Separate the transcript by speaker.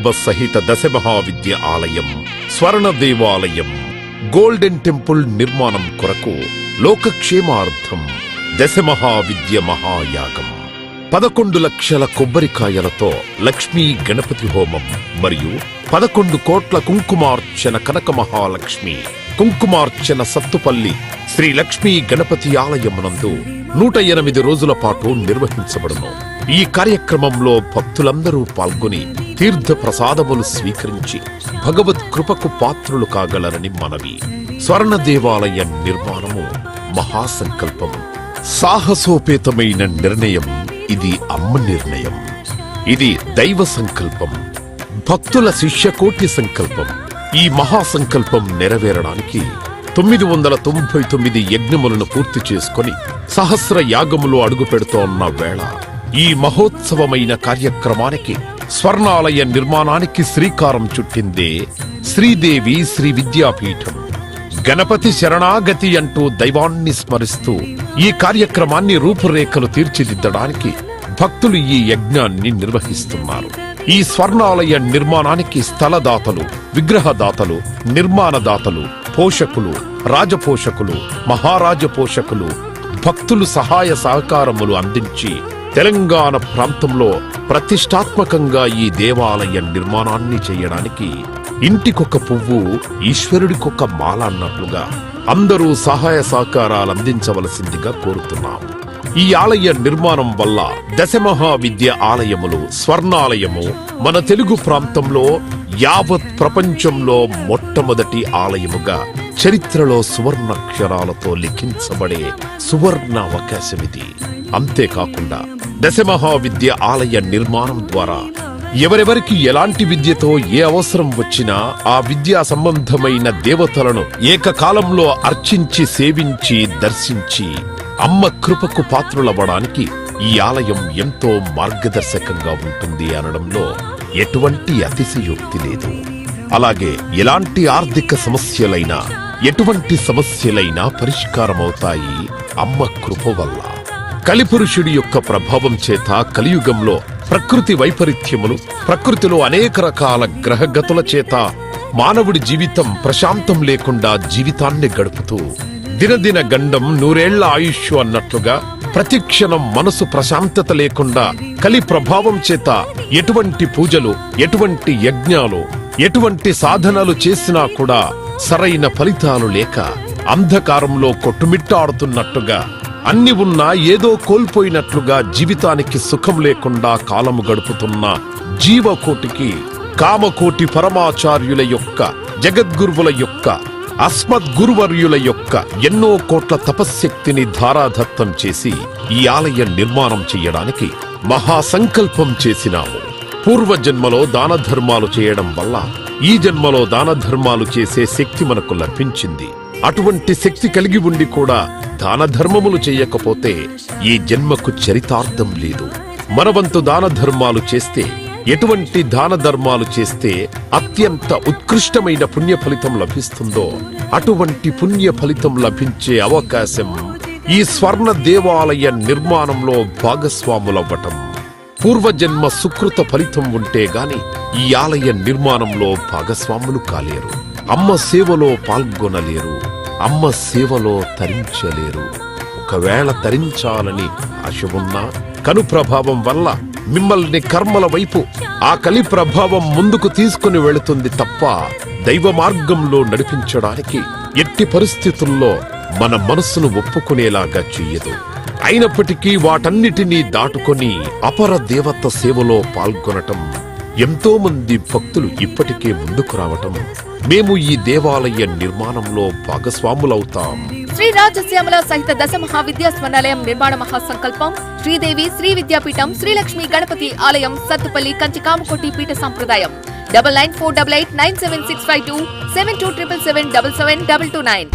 Speaker 1: కుటుంబ సహిత దశ మహావిద్య ఆలయం, స్వర్ణ దేవాలయం, గోల్డెన్ టెంపుల్ నిర్మాణం కొరకు లోకక్షేమార్థం దశ మహావిద్య మహాయాగం, 11 లక్షల కొబ్బరికాయలతో లక్ష్మీ గణపతి హోమం మరియు 11 కోట్ల కుంకుమార్చన కనక మహాలక్ష్మి కుంకుమార్చన సత్తుపల్లి శ్రీ లక్ష్మీ గణపతి ఆలయమునందు 108 రోజుల పాటు నిర్వహించబడును. ఈ కార్యక్రమంలో భక్తులందరూ పాల్గొని తీర్థ ప్రసాదములు స్వీకరించి భగవత్ కృపకు పాత్రులు కాగలరని మనవి. స్వర్ణ దేవాలయ నిర్మాణము మహాసంకల్పం, సాహసోపేతమైన నిర్ణయం. ఇది అమ్మ నిర్ణయం, ఇది దైవ సంకల్పం, భక్తుల శిష్యకోటి సంకల్పం. ఈ మహాసంకల్పం నెరవేరడానికి 999 యజ్ఞములను పూర్తి చేసుకుని సహస్ర యాగములు అడుగు పెడుతోన్న వేళ ఈ మహోత్సవమైన కార్యక్రమానికి స్వర్ణాలయ నిర్మాణానికి శ్రీకారం చుట్టిందే శ్రీదేవి శ్రీ విద్యాపీఠం. గణపతి శరణాగతి అంటూ దైవాన్ని స్మరిస్తూ ఈ కార్యక్రమాన్ని రూపురేఖలు తీర్చిదిద్దడానికి భక్తులు ఈ యజ్ఞాన్ని నిర్వహిస్తున్నారు. ఈ స్వర్ణాలయ నిర్మాణానికి స్థలదాతలు, విగ్రహదాతలు, నిర్మాణదాతలు, పోషకులు, రాజపోషకులు, మహారాజ పోషకులు, భక్తులు సహాయ సహకారములు అందించి తెలంగాణ ప్రాంతంలో ప్రతిష్టాత్మకంగా ఈ దేవాలయ నిర్మాణాన్ని చేయడానికి ఇంటికొక పువ్వు ఈశ్వరుడికొక మాల అన్నట్లుగా అందరూ సహాయ సహకారాలు అందించవలసిందిగా కోరుతున్నాం. ఈ ఆలయ నిర్మాణం వల్ల దశమహావిద్య ఆలయములు, స్వర్ణాలయము మన తెలుగు ప్రాంతంలో యావత్ ప్రపంచంలో మొట్టమొదటి ఆలయముగా చరిత్రలో సువర్ణాక్షరాలతో లిఖించబడే సువర్ణ అవకాశమిది. అంతేకాకుండా దశమహావిద్య ఆలయ నిర్మాణం ద్వారా ఎవరెవరికి ఎలాంటి విద్యతో ఏ అవసరం వచ్చినా ఆ విద్యా సంబంధమైన దేవతలను ఏకకాలంలో అర్చించి సేవించి దర్శించి అమ్మ కృపకు పాత్రులవ్వడానికి ఈ ఆలయం ఎంతో మార్గదర్శకంగా ఉంటుంది అనడంలో ఎటువంటి అతిశయోక్తి లేదు. అలాగే ఎలాంటి ఆర్థిక సమస్యలైనా, ఎటువంటి సమస్యలైనా పరిష్కారమవుతాయి అమ్మ కృప వల్ల. కలిపురుషుడి యొక్క ప్రభావం చేత కలియుగంలో ప్రకృతి వైపరీత్యములు, ప్రకృతిలో అనేక రకాల గ్రహగతుల చేత మానవుడి జీవితం ప్రశాంతం లేకుండా జీవితాన్ని గడుపుతూ దినదిన గండం 100 ఏళ్ల ఆయుష్ అన్నట్లుగా ప్రతిక్షణం మనసు ప్రశాంతత లేకుండా కలి ప్రభావం చేత ఎటువంటి పూజలు, ఎటువంటి యజ్ఞాలు, ఎటువంటి సాధనలు చేసినా కూడా సరైన ఫలితాలు లేక అంధకారంలో కొట్టుమిట్టాడుతున్నట్టుగా, అన్ని ఉన్నా ఏదో కోల్పోయినట్లుగా జీవితానికి సుఖం లేకుండా కాలము గడుపుతున్న జీవకోటికి కామకోటి పరమాచార్యుల యొక్క, జగద్గురువుల యొక్క, అస్మద్గురువర్యుల యొక్క ఎన్నో కోట్ల తపశ్శక్తిని ధారాదత్తం చేసి ఈ ఆలయ నిర్మాణం చెయ్యడానికి మహాసంకల్పం చేసినాము. పూర్వజన్మలో దాన ధర్మాలు చేయడం వల్ల ఈ జన్మలో దాన ధర్మాలు చేసే శక్తి మనకు లభించింది. అటువంటి శక్తి కలిగి ఉండి కూడా దాన ధర్మములు చేయకపోతే ఈ జన్మకు చరితార్థం లేదు. మనవంతు దాన ధర్మాలు చేస్తే, ఎటువంటి దాన ధర్మాలు చేస్తే అత్యంత ఉత్కృష్టమైన పుణ్య ఫలితం లభిస్తుందో అటువంటి పుణ్య ఫలితం లభించే అవకాశం ఈ స్వర్ణ దేవాలయ నిర్మాణంలో భాగస్వాములవ్వటం. పూర్వజన్మ సుకృత ఫలితం ఉంటే గాని ఈ ఆలయ నిర్మాణంలో భాగస్వాములు కాలేరు. అమ్మ సేవలో పాల్గొనలేరు, అమ్మ సేవలో తరించలేరు. ఒకవేళ తరించాలని ఆశ ఉన్నా కను ప్రభావం వల్ల మిమ్మల్ని కర్మల వైపు ఆ కలి ప్రభావం ముందుకు తీసుకుని వెళుతుంది తప్ప దైవ మార్గంలో నడిపించడానికి ఎట్టి పరిస్థితుల్లో మన మనస్సును ఒప్పుకునేలాగా చెయ్యదు. అయినప్పటికీ వాటన్నిటినీ దాటుకొని అపర దేవత సేవలో పాల్గొనటం, ఎంతో మంది భక్తులు ఇప్పటికే ముందుకు రావటం, మేము ఈ దేవాలయ నిర్మాణంలో భాగస్వాములవుతాం.
Speaker 2: శ్రీ రాజశ్యామల సహిత దశ మహావిద్యా స్వర్ణాలయం నిర్మాణ మహాసంకల్పం. శ్రీదేవి శ్రీ విద్యాపీఠం, శ్రీలక్ష్మి గణపతి ఆలయం, సత్తుపల్లి, కంచి కామకోటి పీఠ సంప్రదాయం. 9948897652 7277772229.